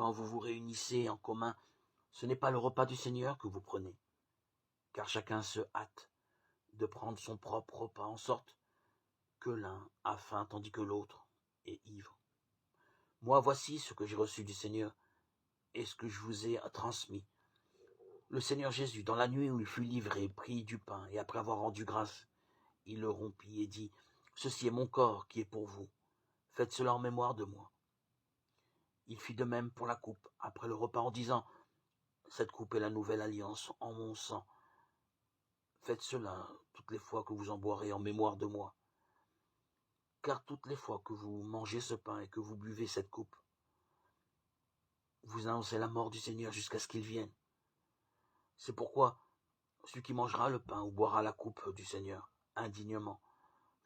quand vous vous réunissez en commun, ce n'est pas le repas du Seigneur que vous prenez, car chacun se hâte de prendre son propre repas, en sorte que l'un a faim tandis que l'autre est ivre. Moi, voici ce que j'ai reçu du Seigneur et ce que je vous ai transmis. Le Seigneur Jésus, dans la nuit où il fut livré, prit du pain, et après avoir rendu grâce, il le rompit et dit, « Ceci est mon corps qui est pour vous. Faites cela en mémoire de moi. » Il fit de même pour la coupe, après le repas, en disant, « Cette coupe est la nouvelle alliance en mon sang. Faites cela toutes les fois que vous en boirez en mémoire de moi. Car toutes les fois que vous mangez ce pain et que vous buvez cette coupe, vous annoncez la mort du Seigneur jusqu'à ce qu'il vienne. C'est pourquoi celui qui mangera le pain ou boira la coupe du Seigneur indignement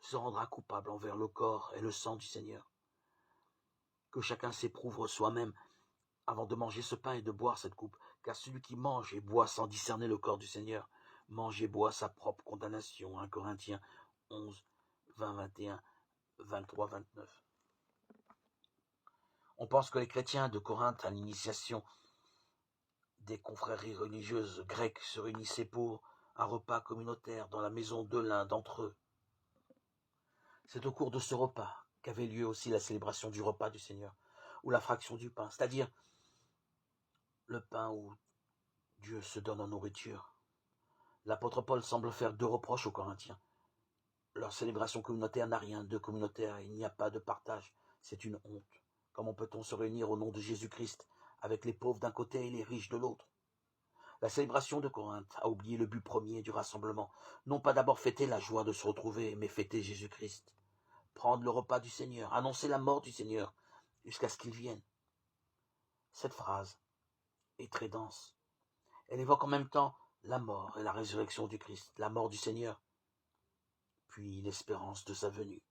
se rendra coupable envers le corps et le sang du Seigneur. Que chacun s'éprouve soi-même avant de manger ce pain et de boire cette coupe, car celui qui mange et boit sans discerner le corps du Seigneur, mange et boit sa propre condamnation. 1 Corinthiens 11, 20, 21, 23, 29. On pense que les chrétiens de Corinthe, à l'initiation des confréries religieuses grecques, se réunissaient pour un repas communautaire dans la maison de l'un d'entre eux. C'est au cours de ce repas qu'avait lieu aussi la célébration du repas du Seigneur, ou la fraction du pain, c'est-à-dire le pain où Dieu se donne en nourriture. L'apôtre Paul semble faire deux reproches aux Corinthiens. Leur célébration communautaire n'a rien de communautaire, il n'y a pas de partage, c'est une honte. Comment peut-on se réunir au nom de Jésus-Christ avec les pauvres d'un côté et les riches de l'autre? La célébration de Corinthe a oublié le but premier du rassemblement, non pas d'abord fêter la joie de se retrouver, mais fêter Jésus-Christ. Prendre le repas du Seigneur, annoncer la mort du Seigneur, jusqu'à ce qu'il vienne. Cette phrase est très dense. Elle évoque en même temps la mort et la résurrection du Christ, la mort du Seigneur, puis l'espérance de sa venue.